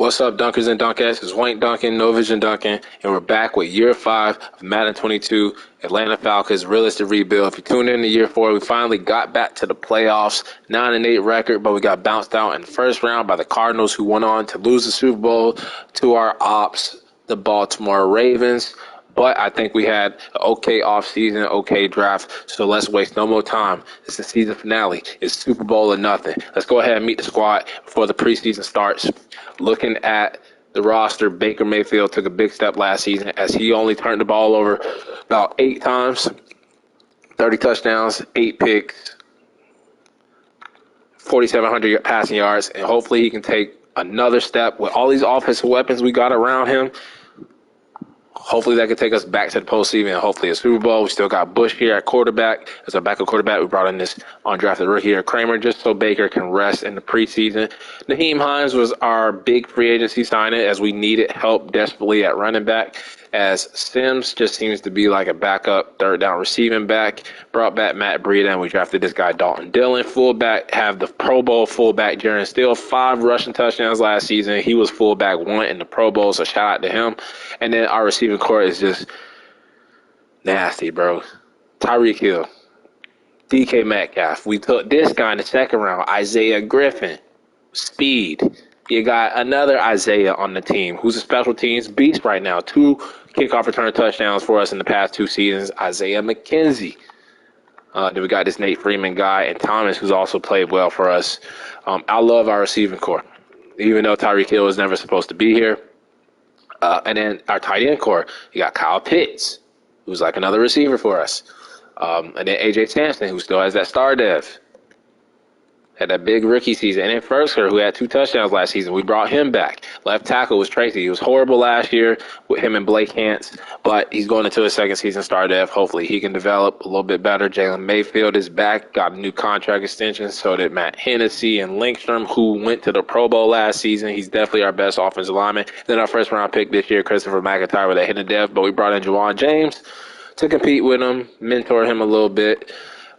What's up, Dunkers and Dunkettes? It's Wayne Duncan, No Vision Duncan, and we're back with Year 5 of Madden 22, Atlanta Falcons, realistic rebuild. If you tuned in to Year 4, we finally got back to the playoffs, 9-8 record, but we got bounced out in the first round by the Cardinals, who went on to lose the Super Bowl to our ops, the Baltimore Ravens. But I think we had an okay offseason, okay draft, so let's waste no more time. It's the season finale. It's Super Bowl or nothing. Let's go ahead and meet the squad before the preseason starts. Looking at the roster, Baker Mayfield took a big step last season as he only turned the ball over about 8 times, 30 touchdowns, 8 picks, 4,700 passing yards, and hopefully he can take another step with all these offensive weapons we got around him. Hopefully that could take us back to the postseason and hopefully a Super Bowl. We still got Bush here at quarterback. As our backup quarterback, we brought in this undrafted rookie here, Kramer, just so Baker can rest in the preseason. Naheem Hines was our big free agency signing as we needed help desperately at running back, as Sims just seems to be like a backup third down receiving back. Brought back Matt Breida, and we drafted this guy Dalton Dillon. Fullback, have the Pro Bowl fullback Jaron Steele, 5 rushing touchdowns last season. He was fullback 1 in the Pro Bowl, so shout out to him. And then our receiving core is just nasty, bro. Tyreek Hill, DK Metcalf. We took this guy in the second round, Isaiah Griffin, speed. You got another Isaiah on the team who's a special teams beast right now. 2 kickoff return touchdowns for us in the past 2 seasons. Isaiah McKenzie. Then we got this Nate Freeman guy and Thomas, who's also played well for us. I love our receiving core, even though Tyreek Hill was never supposed to be here. And then our tight end core, you got Kyle Pitts, who's like another receiver for us. And then A.J. Sampson, who still has that star dev. Had that big rookie season. And then Ferguson, who had 2 touchdowns last season, we brought him back. Left tackle was Tracy. He was horrible last year with him and Blake Hance, but he's going into his second season star dev. Hopefully he can develop a little bit better. Jalen Mayfield is back, got a new contract extension. So did Matt Hennessy and Linkstrom, who went to the Pro Bowl last season. He's definitely our best offensive lineman. Then our first round pick this year, Christopher McIntyre, with a hidden dev, but we brought in Juwan James to compete with him, mentor him a little bit.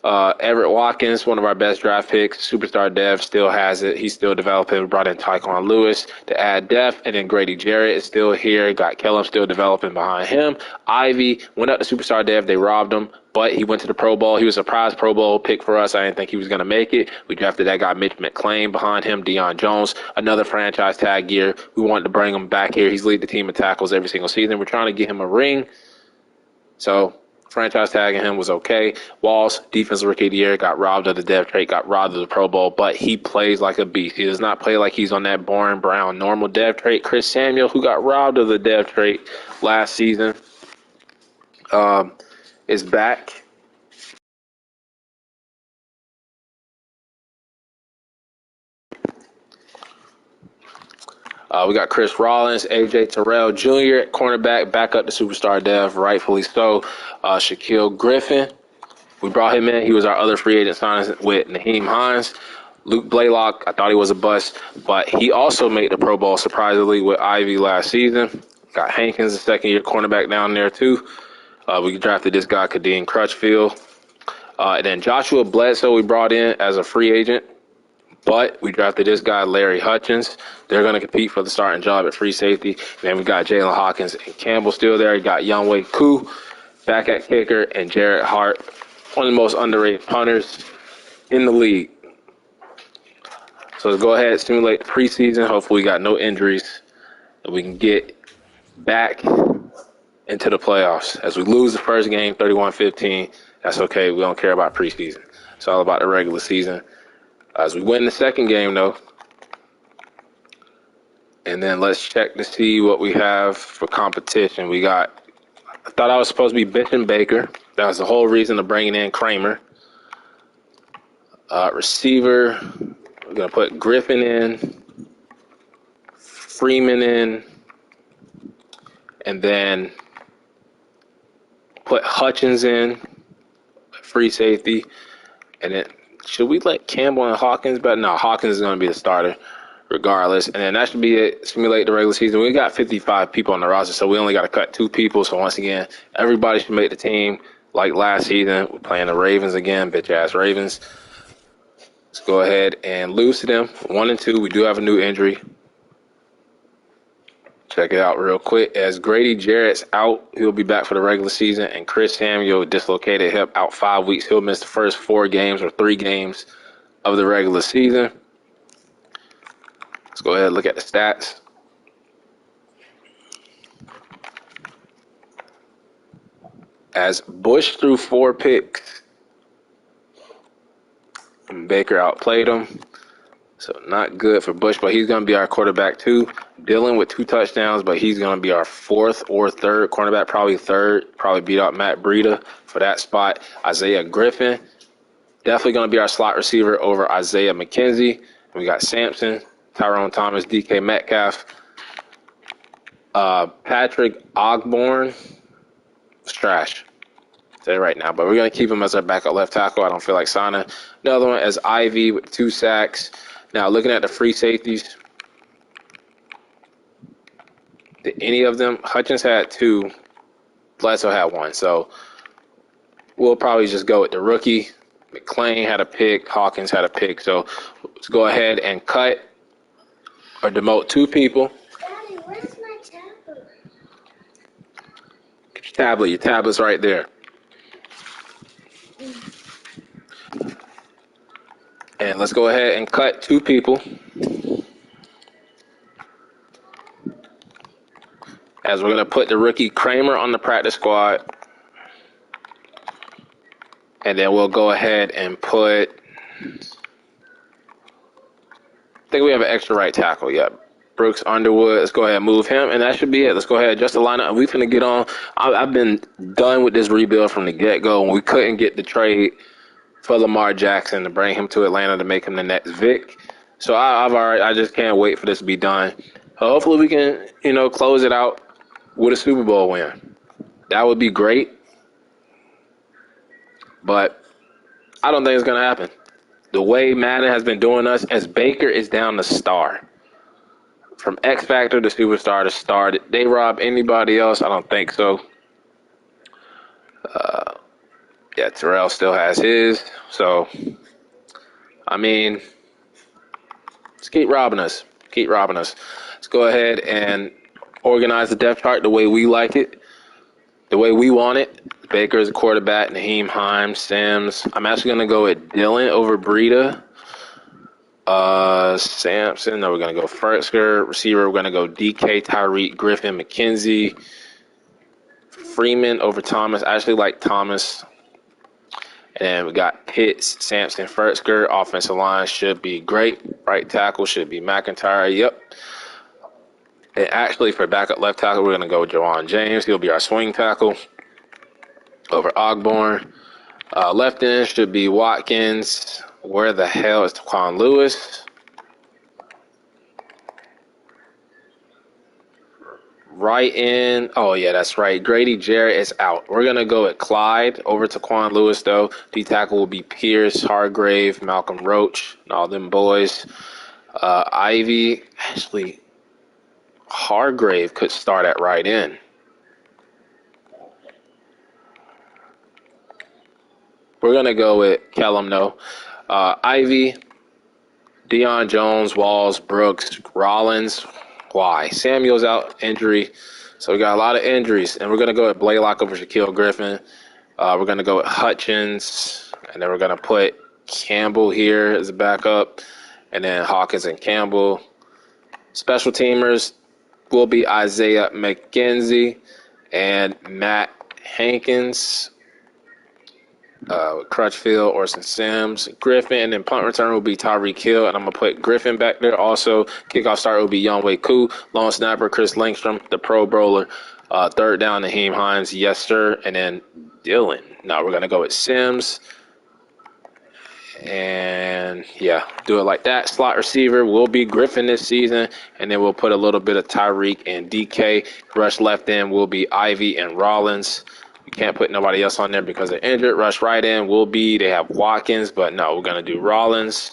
Everett Watkins, one of our best draft picks, superstar dev, still has it. He's still developing. We brought in Tyquan Lewis to add depth, and then Grady Jarrett is still here. Got Kellum still developing behind him. Ivy went up to superstar dev. They robbed him, but he went to the Pro Bowl. He was a surprise Pro Bowl pick for us. I didn't think he was going to make it. We drafted that guy Mitch McClain behind him. Deion Jones, another franchise tag year. We wanted to bring him back here. He's lead the team in tackles every single season. We're trying to get him a ring. So franchise tagging him was okay. Walls, defensive rookie of the year, got robbed of the dev trait, got robbed of the Pro Bowl, but he plays like a beast. He does not play like he's on that boring brown normal dev trait. Chris Samuel, who got robbed of the dev trait last season, is back. We got Chris Rollins, A.J. Terrell Jr. at cornerback, back up to superstar dev, rightfully so. Shaquille Griffin, we brought him in. He was our other free agent signing with Naheem Hines. Luke Blaylock, I thought he was a bust, but he also made the Pro Bowl, surprisingly, with Ivy last season. Got Hankins, the second-year cornerback down there, too. We drafted this guy, Kadeem Crutchfield. And then Joshua Bledsoe we brought in as a free agent. But we drafted this guy, Larry Hutchins. They're going to compete for the starting job at free safety. Then we got Jalen Hawkins and Campbell still there. You got Younghoe Koo back at kicker, and Jarrett Hart, one of the most underrated punters in the league. So let's go ahead and simulate the preseason. Hopefully we got no injuries and we can get back into the playoffs. As we lose the first game, 31-15, that's okay. We don't care about preseason. It's all about the regular season. As we win the second game, though, and then let's check to see what we have for competition. We got, I thought I was supposed to be benching Baker. That was the whole reason of bringing in Kramer. Receiver, we're going to put Griffin in, Freeman in, and then put Hutchins in, free safety, and then should we let Campbell and Hawkins? But no, Hawkins is going to be the starter regardless. And then that should be it. Simulate the regular season. We got 55 people on the roster, so we only got to cut 2 people. So once again, everybody should make the team like last season. We're playing the Ravens again, bitch-ass Ravens. Let's go ahead and lose to them. 1 and 2. We do have a new injury. Check it out real quick. As Grady Jarrett's out, he'll be back for the regular season, and Chris Samuel dislocated hip out 5 weeks. He'll miss the first 4 games or 3 games of the regular season. Let's go ahead and look at the stats. As Bush threw 4 picks, and Baker outplayed him. So not good for Bush, but he's going to be our quarterback too. Dillon with 2 touchdowns, but he's going to be our 4th or 3rd cornerback, probably 3rd. Probably beat out Matt Breida for that spot. Isaiah Griffin, definitely going to be our slot receiver over Isaiah McKenzie. We got Sampson, Tyrone Thomas, DK Metcalf. Patrick Ogborn, it's trash. Say it right now, but we're going to keep him as our backup left tackle. I don't feel like signing. Another one as Ivy with 2 sacks. Now, looking at the free safeties, did any of them? Hutchins had 2. Bledsoe had 1. So we'll probably just go with the rookie. McClain had a pick. Hawkins had a pick. So let's go ahead and cut or demote 2 people. Daddy, where's my tablet? Get your tablet. Your tablet's right there. And let's go ahead and cut 2 people. As we're going to put the rookie Kramer on the practice squad. And then we'll go ahead and put, I think we have an extra right tackle. Yeah. Brooks Underwood. Let's go ahead and move him. And that should be it. Let's go ahead and adjust the lineup. We're going to get on. I've been done with this rebuild from the get-go. When we couldn't get the trade for Lamar Jackson to bring him to Atlanta to make him the next Vic. So I just can't wait for this to be done. Hopefully we can, close it out with a Super Bowl win. That would be great. But I don't think it's going to happen. The way Madden has been doing us, as Baker is down to star. From X Factor to superstar to star. Did they rob anybody else? I don't think so. Yeah, Terrell still has his. So, I mean, let's keep robbing us. Keep robbing us. Let's go ahead and organize the depth chart the way we like it, the way we want it. Baker is a quarterback, Naheem Hines, Sims. I'm actually going to go with Dillon over Breida. Sampson, no, we're going to go Fertsker. Receiver, we're going to go DK, Tyreek, Griffin, McKenzie. Freeman over Thomas. I actually like Thomas. And then we got Pitts, Sampson, Fertsker. Offensive line should be great. Right tackle should be McIntyre. Yep. And actually, for backup left tackle, we're going to go with Jawan James. He'll be our swing tackle over Ogborn. Left end should be Watkins. Where the hell is Taquan Lewis? Right in. Oh, yeah, that's right. Grady Jarrett is out. We're going to go with Clyde over Taquan Lewis, though. D tackle will be Pierce, Hargrave, Malcolm Roach, and all them boys. Ivy. Actually, Hargrave could start at right in. We're going to go with Kellum, though. Ivy, Deion Jones, Walls, Brooks, Rollins. Why? Samuel's out, injury. So we got a lot of injuries. And we're going to go with Blaylock over Shaquille Griffin. We're going to go with Hutchins. And then we're going to put Campbell here as a backup. And then Hawkins and Campbell. Special teamers will be Isaiah McKenzie and Matt Hankins. Crutchfield, Orson Sims, Griffin, and then punt return will be Tyreek Hill, and I'm going to put Griffin back there. Also, kickoff start will be Younghoe Koo, long snapper Chris Langstrom, the Pro Bowler, third down Naheem Hines, yes sir, and then Dillon. Now we're going to go with Sims, and yeah, do it like that. Slot receiver will be Griffin this season, and then we'll put a little bit of Tyreek and DK. Rush left end will be Ivy and Rollins. Can't put nobody else on there because they're injured. Rush right in will be, they have Watkins, but no, we're going to do Rollins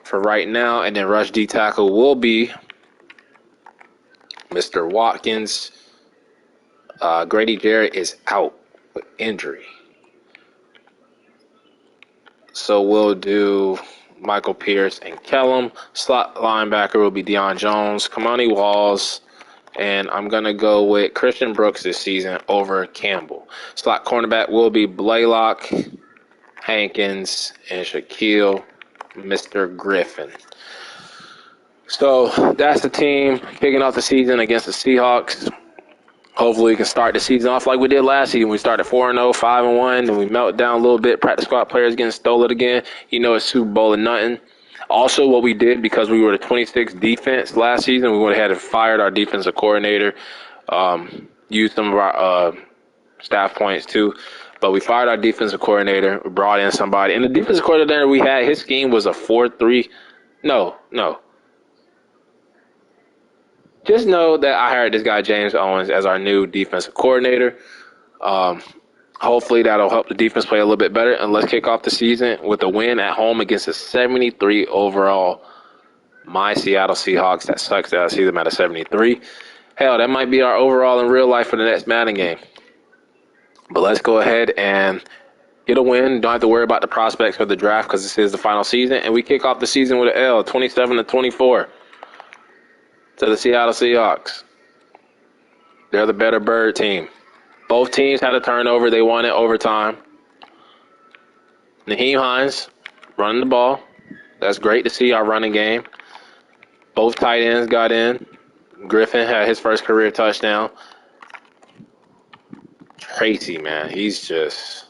for right now. And then rush D tackle will be Mr. Watkins. Grady Jarrett is out with injury. So we'll do Michael Pierce and Kellum. Slot linebacker will be Deion Jones, Kamani Walls, And I'm going to go with Christian Brooks this season over Campbell. Slot cornerback will be Blaylock, Hankins, and Shaquille, Mr. Griffin. So that's the team kicking off the season against the Seahawks. Hopefully we can start the season off like we did last season. We started 4-0, 5-1, and we melted down a little bit. Practice squad players getting stolen again. It's Super Bowl and nothing. Also, what we did, because we were the 26th defense last season, we went ahead and fired our defensive coordinator, used some of our staff points too. But we fired our defensive coordinator, we brought in somebody. And the defensive coordinator we had, his scheme was a 4-3. No. Just know that I hired this guy, James Owens, as our new defensive coordinator. Hopefully that'll help the defense play a little bit better. And let's kick off the season with a win at home against a 73 overall my Seattle Seahawks. That sucks that I see them at a 73. Hell, that might be our overall in real life for the next Madden game. But let's go ahead and get a win. Don't have to worry about the prospects for the draft because this is the final season. And we kick off the season with an L, 27-24 to the Seattle Seahawks. They're the better bird team. Both teams had a turnover. They won it overtime. Nyheim Hines running the ball. That's great to see our running game. Both tight ends got in. Griffin had his first career touchdown. Tracy, man, he's just...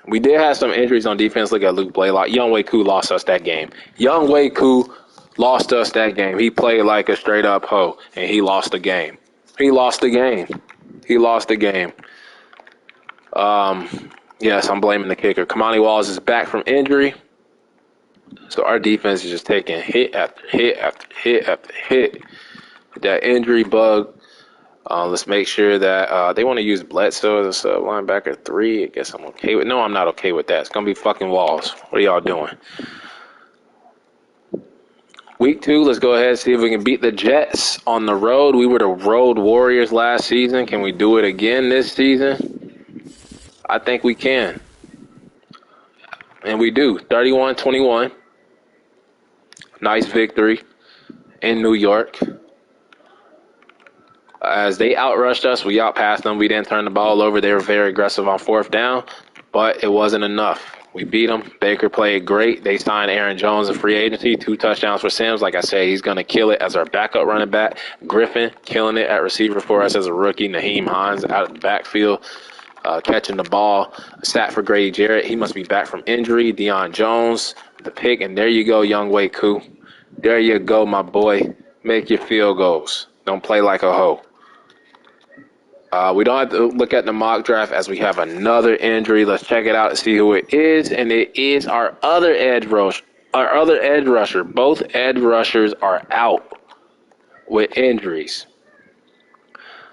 We did have some injuries on defense. Look at Luke Blaylock. Younghoe Koo lost us that game. Younghoe Koo lost us that game. He played like a straight-up hoe, and he lost the game. Yes, I'm blaming the kicker. Kamani Walls is back from injury. So our defense is just taking hit after hit after hit after hit with that injury bug. Let's make sure that they want to use Bledsoe as a linebacker 3. I guess I'm okay with. No, I'm not okay with that. It's gonna be fucking Walls. What are y'all doing? Week 2, let's go ahead and see if we can beat the Jets on the road. We were the road warriors last season. Can we do it again this season? I think we can. And we do. 31-21. Nice victory in New York. As they outrushed us, we outpassed them. We didn't turn the ball over. They were very aggressive on 4th down, but it wasn't enough. We beat them. Baker played great. They signed Aaron Jones in free agency. 2 touchdowns for Sims. Like I say, he's going to kill it as our backup running back. Griffin killing it at receiver for us as a rookie. Nyheim Hines out of the backfield, catching the ball. Sat for Grady Jarrett. He must be back from injury. Deion Jones, the pick. And there you go, Younghoe Koo. There you go, my boy. Make your field goals. Don't play like a hoe. We don't have to look at the mock draft as we have another injury. Let's check it out and see who it is. And it is our other edge rusher. Both edge rushers are out with injuries.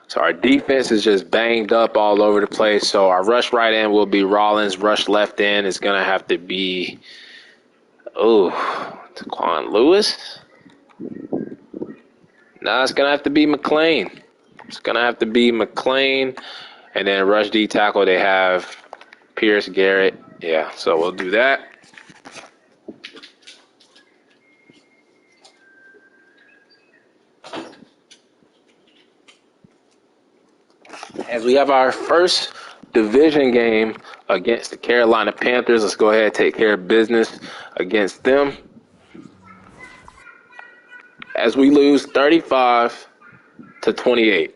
So our defense is just banged up all over the place. So our rush right end will be Rollins. Rush left end is going to have to be, Taquan Lewis? No, it's going to have to be McLean. And then rush D tackle, they have Pierce Garrett. Yeah, so we'll do that. As we have our first division game against the Carolina Panthers, let's go ahead and take care of business against them. As we lose 35-28.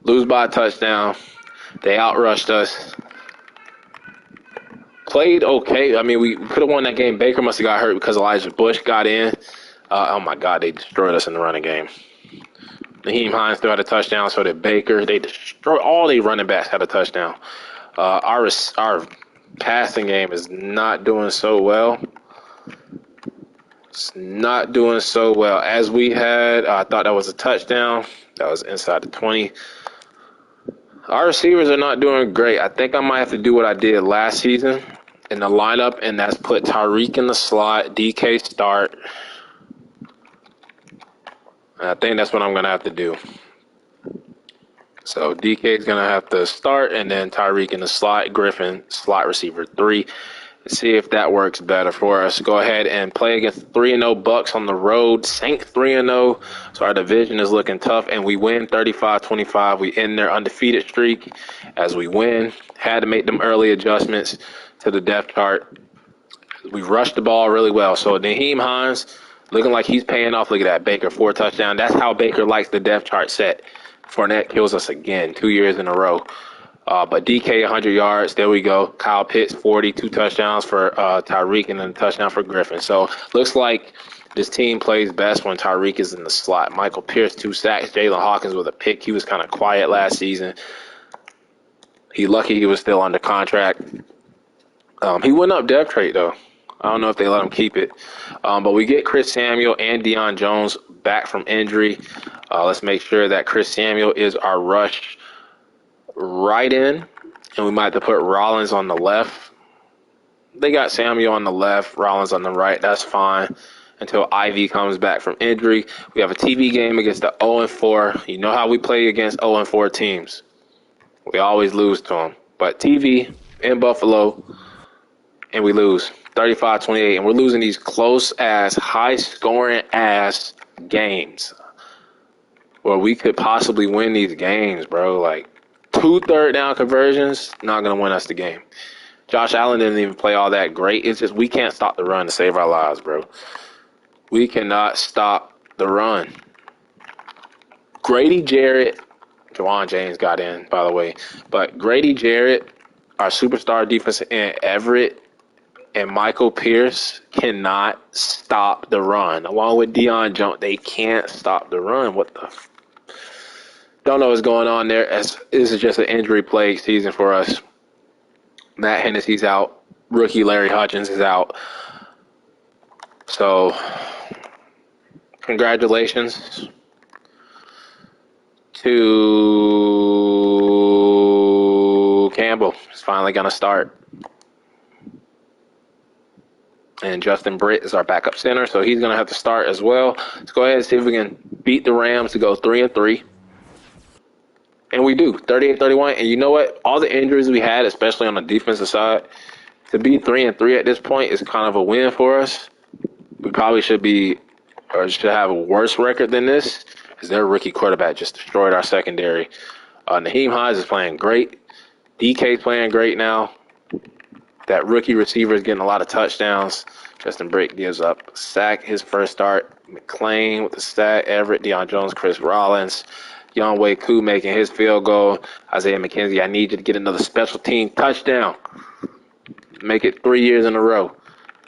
Lose by a touchdown. They outrushed us. Played okay. I mean, we could have won that game. Baker must have got hurt because Elijah Bush got in. Oh, my God, they destroyed us in the running game. Nyheim Hines still had a touchdown, so did Baker. They destroyed all the running backs had a touchdown. Our passing game is not doing so well. It's not doing so well. As we had, I thought that was a touchdown. That was inside the 20. Our receivers are not doing great. I think I might have to do what I did last season in the lineup, and that's put Tyreek in the slot, DK start. And I think that's what I'm going to have to do. So DK is going to have to start, and then Tyreek in the slot, Griffin, slot receiver 3. See if that works better for us. Go ahead and play against 3-0 Bucks on the road. Saints 3-0. So our division is looking tough, and we win 35-25. We end their undefeated streak as we win. Had to make them early adjustments to the depth chart. We rushed the ball really well. So Naheem Hines looking like he's paying off. Look at that. Baker, 4 touchdowns. That's how Baker likes the depth chart set. Fournette kills us again 2 years in a row. But DK, 100 yards. There we go. Kyle Pitts, 40, 2 touchdowns for Tyreek, and then a touchdown for Griffin. So looks like this team plays best when Tyreek is in the slot. Michael Pierce, 2 sacks. Jalen Hawkins with a pick. He was kind of quiet last season. He lucky he was still under contract. He went up depth rate, though. I don't know if they let him keep it. But we get Chris Samuel and Deion Jones back from injury. Let's make sure that Chris Samuel is our rush right in, and we might have to put Rollins on the left. They got Samuel on the left, Rollins on the right. That's fine until Ivy comes back from injury. We have a TV game against the 0-4. You know how we play against 0-4 teams. We always lose to them. But TV in Buffalo, and we lose 35-28, and we're losing these close-ass, high-scoring-ass games where we could possibly win these games, bro. Like, 2 third-down conversions, not going to win us the game. Josh Allen didn't even play all that great. It's just we can't stop the run to save our lives, bro. We cannot stop the run. Grady Jarrett, Jawan James got in, by the way. But Grady Jarrett, our superstar defensive end, Everett, and Michael Pierce cannot stop the run. Along with Deion Jones, they can't stop the run. What the Don't know what's going on there. This is just an injury-plagued season for us. Matt Hennessy's out. Rookie Larry Hutchins is out. So, congratulations to Campbell. He's finally going to start. And Justin Britt is our backup center, so he's going to have to start as well. Let's go ahead and see if we can beat the Rams to go 3-3. And we do, 38-31. And you know what? All the injuries we had, especially on the defensive side, to be 3-3 at this point is kind of a win for us. We probably should have a worse record than this, because their rookie quarterback just destroyed our secondary. Naheem Hines is playing great. DK's playing great now. That rookie receiver is getting a lot of touchdowns. Justin Britt gives up a sack his first start. McClain with the sack. Everett, Deion Jones, Chris Rollins. Younghoe Koo making his field goal. Isaiah McKenzie, I need you to get another special team touchdown. Make it 3 years in a row.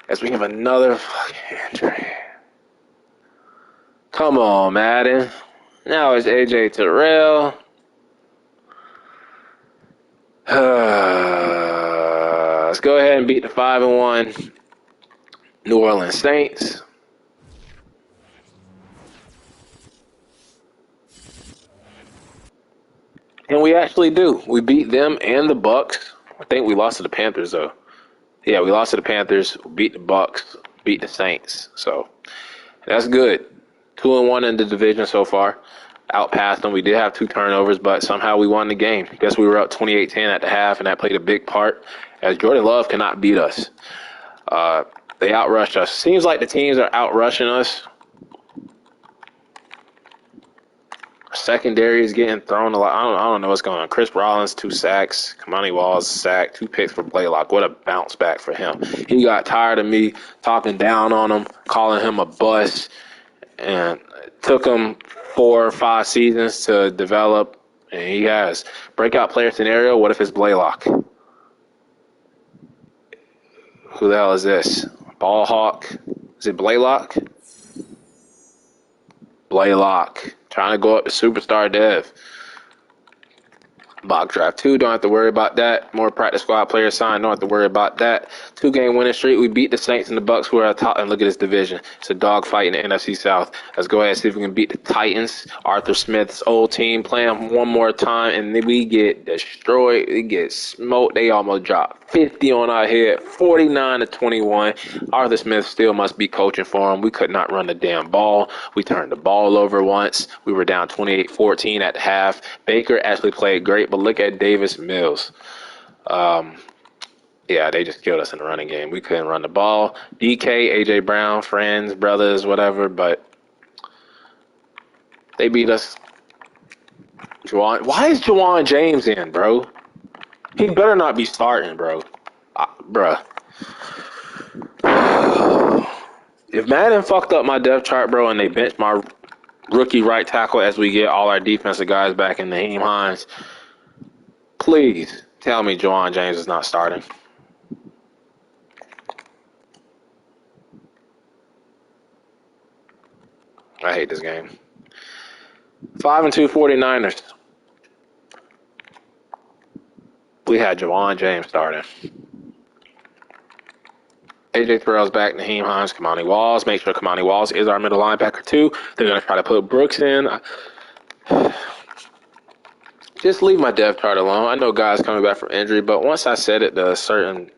As we have another fucking injury. Come on, Madden. Now it's AJ Terrell. Let's go ahead and beat the 5-1 New Orleans Saints. And we actually do. We beat them and the Bucks. I think we lost to the Panthers, though. Yeah, we lost to the Panthers, beat the Bucks, beat the Saints. So that's good. 2-1 in the division so far. Out past them. We did have 2 turnovers, but somehow we won the game. I guess we were up 28-10 at the half, and that played a big part, as Jordan Love cannot beat us. They outrushed us. Seems like the teams are outrushing us. Secondary is getting thrown a lot. I don't know what's going on. Chris Rollins, 2 sacks. Kamani Walls, sack. 2 picks for Blaylock. What a bounce back for him. He got tired of me talking down on him, calling him a bust, and it took him 4 or 5 seasons to develop, and he has. Breakout player scenario, what if it's Blaylock? Who the hell is this? Ball Hawk. Is it Blaylock? Blaylock. Trying to go up to superstar dev. Mock draft 2, don't have to worry about that. More practice squad players signed, don't have to worry about that. 2-game winning streak. We beat the Saints and the Bucks, who are at the top. And look at this division. It's a dogfight in the NFC South. Let's go ahead and see if we can beat the Titans. Arthur Smith's old team playing one more time, and then we get destroyed. We get smoked. They almost dropped 50 on our head, 49-21. Arthur Smith still must be coaching for him. We could not run the damn ball. We turned the ball over once. We were down 28-14 at the half. Baker actually played great, but look at Davis Mills. Yeah, they just killed us in the running game. We couldn't run the ball. DK, AJ Brown, friends, brothers, whatever, but they beat us. Why is Juwan James in, bro? He better not be starting, bro. Bruh. If Madden fucked up my depth chart, bro, and they benched my rookie right tackle as we get all our defensive guys back in Naheem Hines, please tell me Juwan James is not starting. I hate this game. 5-2 49ers. We had Juwan James starting. AJ Terrell's back. Naheem Hines, Kamani Walls. Make sure Kamani Walls is our middle linebacker too. They're going to try to put Brooks in. Just leave my depth chart alone. I know guys coming back from injury, but once I set it to a certain,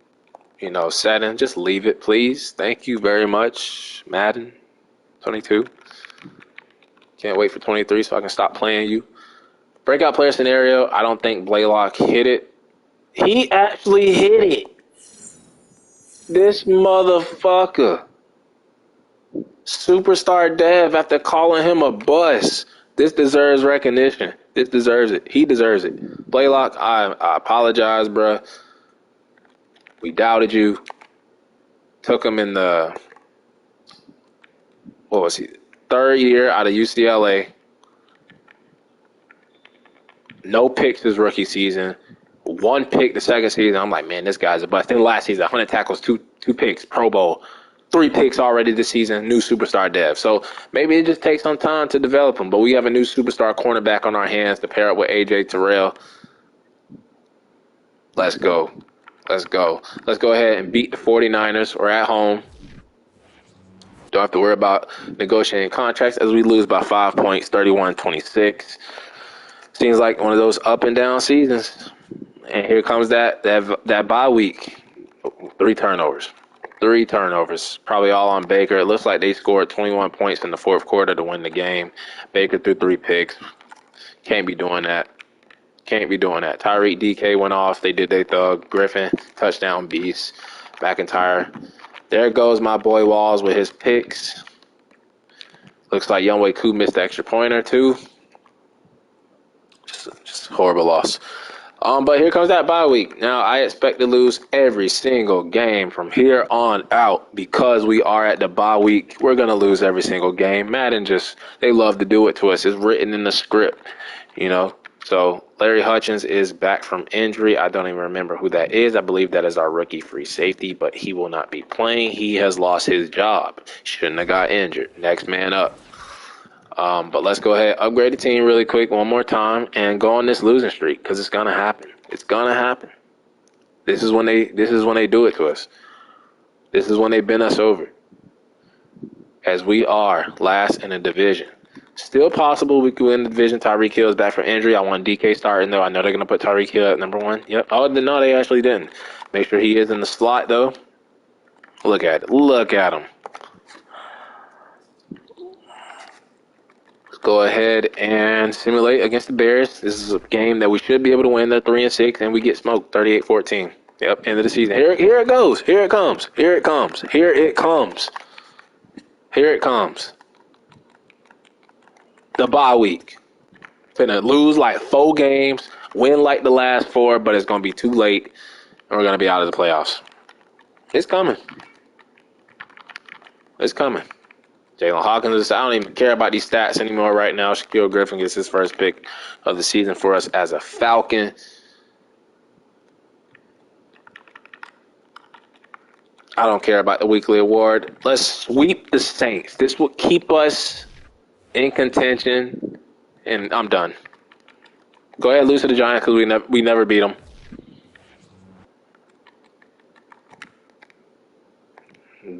setting, just leave it, please. Thank you very much, Madden 22. Can't wait for 23 so I can stop playing you. Breakout player scenario. I don't think Blaylock hit it. He actually hit it. This motherfucker. Superstar Dev after calling him a bust. This deserves recognition. This deserves it. He deserves it. Blaylock, I apologize, bruh. We doubted you. Took him in the, third year out of UCLA. No picks his rookie season. One pick the second season. I'm like, man, this guy's a bust. Then last season, 100 tackles, two picks, Pro Bowl. 3 picks already this season, new superstar dev. So maybe it just takes some time to develop him. But we have a new superstar cornerback on our hands to pair up with AJ Terrell. Let's go. Let's go. Let's go ahead and beat the 49ers. We're at home. Don't have to worry about negotiating contracts as we lose by 5 points, 31-26. Seems like one of those up and down seasons. And here comes that bye week. 3 turnovers. 3 turnovers. Probably all on Baker. It looks like they scored 21 points in the fourth quarter to win the game. Baker threw 3 picks. Can't be doing that. Can't be doing that. Tyreek DK went off. They did their thug. Griffin, touchdown beast. McIntyre. There goes my boy Walls with his picks. Looks like Younghoe Koo missed the extra pointer too. Just a horrible loss. But here comes that bye week. Now, I expect to lose every single game from here on out because we are at the bye week. We're going to lose every single game. Madden they love to do it to us. It's written in the script, So Larry Hutchins is back from injury. I don't even remember who that is. I believe that is our rookie free safety, but he will not be playing. He has lost his job. Shouldn't have got injured. Next man up. But let's go ahead, upgrade the team really quick one more time, and go on this losing streak because it's gonna happen. It's gonna happen. This is when they do it to us. This is when they bend us over. As we are last in the division. Still possible we could win the division. Tyreek Hill is back from injury. I want DK starting though. I know they're gonna put Tyreek Hill at number 1. Yep. Oh no, they actually didn't. Make sure he is in the slot though. Look at it. Look at him. Go ahead and simulate against the Bears. This is a game that we should be able to win. They're 3-6, and we get smoked 38-14. Yep, end of the season. Here it goes. Here it comes. Here it comes. Here it comes. Here it comes. The bye week. Finna lose like 4 games, win like the last 4, but it's gonna be too late, and we're gonna be out of the playoffs. It's coming. It's coming. Jalen Hawkins, I don't even care about these stats anymore right now. Shaquille Griffin gets his first pick of the season for us as a Falcon. I don't care about the weekly award. Let's sweep the Saints. This will keep us in contention, and I'm done. Go ahead, lose to the Giants because we never beat them.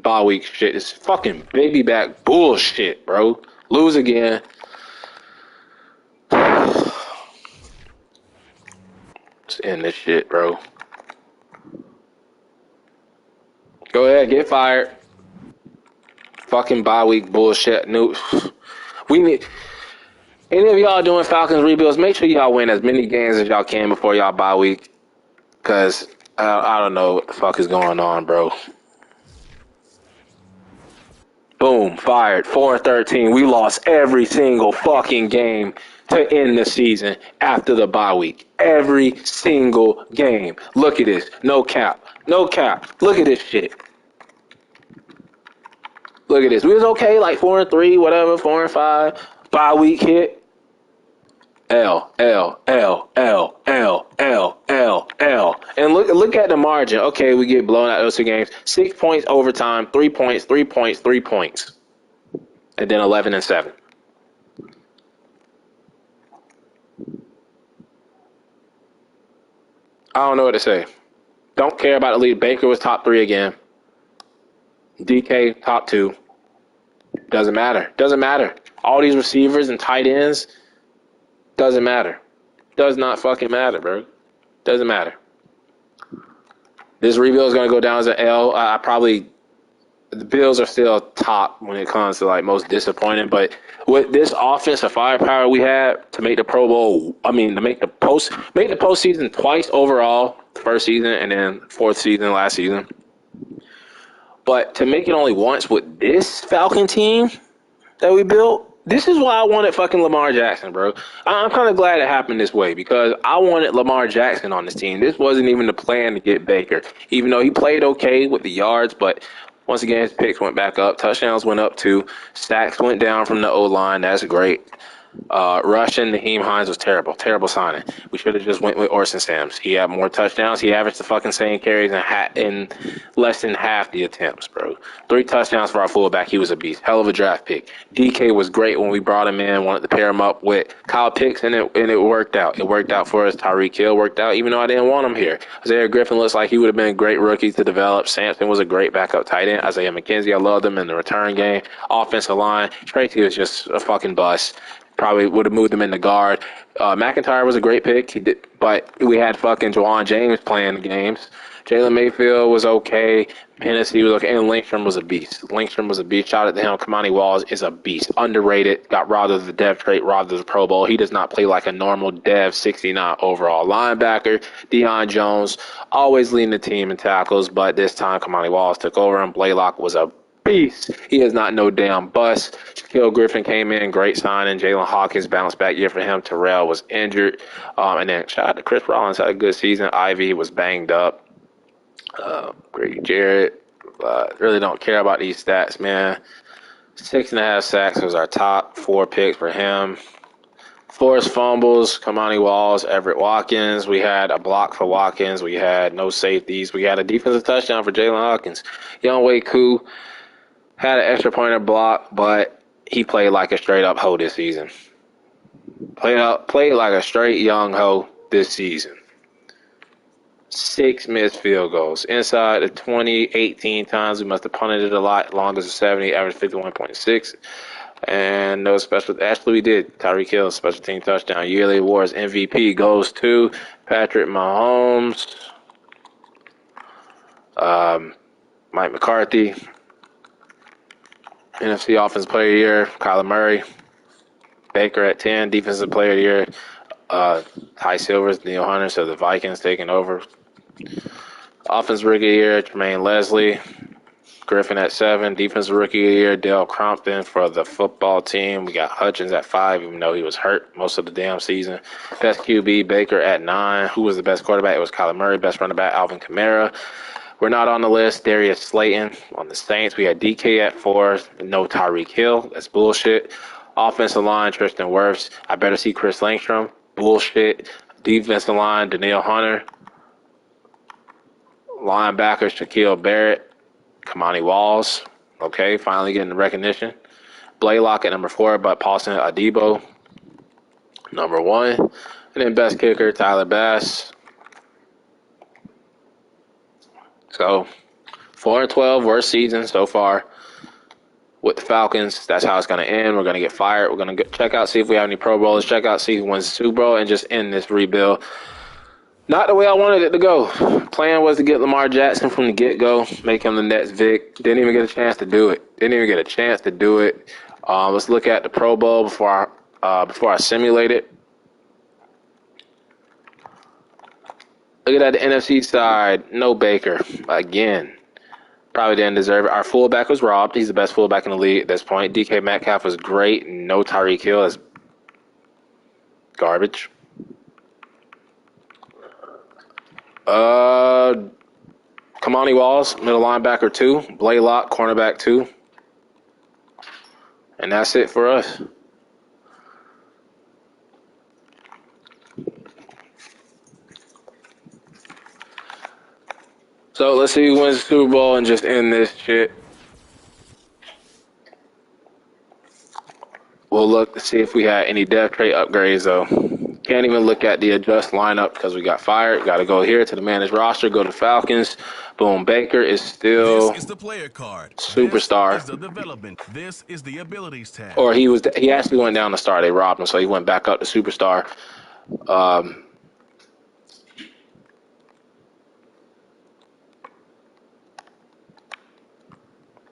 Bye week shit. It's fucking baby back bullshit, bro. Lose again. Let's end this shit, bro. Go ahead, get fired. Fucking bye week bullshit. We need. Any of y'all doing Falcons rebuilds, make sure y'all win as many games as y'all can before y'all bye week. Because I don't know what the fuck is going on, bro. Boom, fired. 4-13. We lost every single fucking game to end the season after the bye week. Every single game. Look at this. No cap. No cap. Look at this shit. Look at this. We was okay, like 4-3, whatever, 4-5. Bye week hit. L L L L L L L L. And look at the margin. Okay, we get blown out those two games. 6 points overtime, 3 points, 3 points, 3 points. And then 11-7. I don't know what to say. Don't care about the lead. Baker was top 3 again. DK top 2. Doesn't matter. Doesn't matter. All these receivers and tight ends. Doesn't matter. Does not fucking matter, bro. Doesn't matter. This rebuild is going to go down as an L. The Bills are still top when it comes to like most disappointing, but with this offensive firepower we had to make the Pro Bowl, to make the postseason twice overall, first season and then fourth season last season. But to make it only once with this Falcon team that we built, this is why I wanted fucking Lamar Jackson, bro. I'm kind of glad it happened this way because I wanted Lamar Jackson on this team. This wasn't even the plan to get Baker, even though he played okay with the yards, but once again, his picks went back up. Touchdowns went up too. Sacks went down from the O-line. That's great. Rushing, Naheem Hines was terrible. Terrible signing. We should have just went with Orson Samms. He had more touchdowns. He averaged the fucking same carries in less than half the attempts, bro. 3 touchdowns for our fullback. He was a beast. Hell of a draft pick. DK was great when we brought him in. Wanted to pair him up with Kyle Pitts, and it worked out. It worked out for us. Tyreek Hill worked out, even though I didn't want him here. Isaiah Griffin looks like he would have been a great rookie to develop. Sampson was a great backup tight end. Isaiah McKenzie, I loved him in the return game. Offensive line, Tracy was just a fucking bust. Probably would have moved him in the guard. McIntyre was a great pick, but we had fucking Juwan James playing the games. Jalen Mayfield was okay. Hennessy was okay. And Lindstrom was a beast. Shout out to him. Kamani Walls is a beast. Underrated. Got robbed of the dev trait, robbed of the Pro Bowl. He does not play like a normal dev 69 overall linebacker. Deion Jones always leading the team in tackles, but this time Kamani Walls took over and Blaylock was a beast. He is not no damn bust. Shaquille Griffin came in, great signing. Jalen Hawkins bounced back year for him. Terrell was injured. And then shout out to Chris Rollins, had a good season. Ivy was banged up. Grady Jarrett. Really don't care about these stats, man. 6.5 sacks was our top 4 picks for him. Forced fumbles, Kamani Walls, Everett Watkins. We had a block for Watkins. We had no safeties. We had a defensive touchdown for Jalen Hawkins. Younghoe Koo had an extra pointer block, but he played like a straight up hoe this season. Played like a straight young hoe this season. 6 missed field goals. Inside the 20, 18 times. We must have punted it a lot. Longest of 70, average 51.6. And no special. Actually, we did. Tyreek Hill, special team touchdown. Yearly awards MVP goes to Patrick Mahomes, Mike McCarthy. NFC Offensive Player of the Year, Kyler Murray. Baker at 10, Defensive Player of the Year, Ty Silvers, Neil Hunter, so the Vikings taking over. Offensive Rookie of the Year, Jermaine Leslie. Griffin at 7, Defensive Rookie of the Year, Dale Crompton for the football team. We got Hutchins at 5, even though he was hurt most of the damn season. Best QB, Baker at 9. Who was the best quarterback? It was Kyler Murray. Best running back, Alvin Kamara. We're not on the list. Darius Slayton on the Saints. We had DK at 4. No Tyreek Hill. That's bullshit. Offensive line, Tristan Wirfs. I better see Chris Langstrom. Bullshit. Defensive line, Danielle Hunter. Linebacker, Shaquille Barrett. Kamani Walls. Okay, finally getting the recognition. Blaylock at number 4, but Paulson Adebo, number 1. And then best kicker, Tyler Bass. So, 4-12, worst season so far with the Falcons. That's how it's going to end. We're going to get fired. We're going to check out, see if we have any Pro Bowlers, check out, see who wins the Super Bowl, and just end this rebuild. Not the way I wanted it to go. Plan was to get Lamar Jackson from the get-go, make him the next Vic. Didn't even get a chance to do it. Let's look at the Pro Bowl before I simulate it. Look at that, the NFC side. No Baker. Again. Probably didn't deserve it. Our fullback was robbed. He's the best fullback in the league at this point. DK Metcalf was great. No Tyreek Hill. That's garbage. Kamani Walls, middle linebacker 2. Blaylock, cornerback 2. And that's it for us. So let's see who wins the Super Bowl and just end this shit. We'll look to see if we had any depth trait upgrades, though. Can't even look at the adjust lineup because we got fired. Got to go here to the managed roster, go to Falcons. Boom, Baker is still this is the player card. superstar. This is the development. This is the abilities tab. Or he actually went down to star. They robbed him, so he went back up to superstar.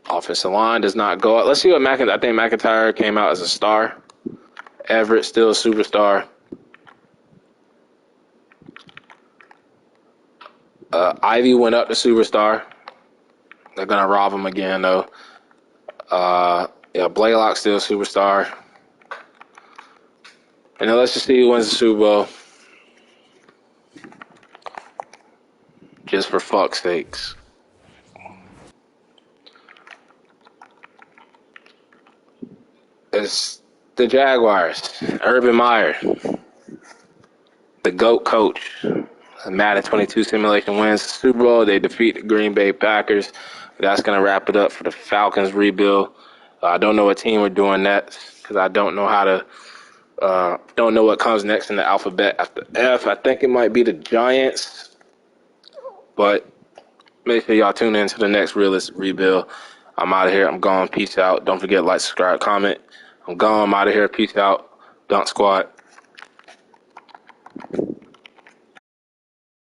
Offensive line does not go up. Let's see what McIntyre. I think McIntyre came out as a star. Everett still a superstar. Ivy went up to superstar. They're gonna rob him again though. Blaylock still superstar. And then let's just see who wins the Super Bowl. Just for fuck's sakes. It's the Jaguars. Urban Meyer. The GOAT coach. Madden 22 simulation wins the Super Bowl. They defeat the Green Bay Packers. That's going to wrap it up for the Falcons rebuild. I don't know what team we're doing next because I don't know how to don't know what comes next in the alphabet after F. I think it might be the Giants. But make sure y'all tune in to the next Realist rebuild. I'm out of here. I'm gone. Peace out. Don't forget to like, subscribe, comment. I'm gone. I'm out of here. Peace out. Dunk Squad.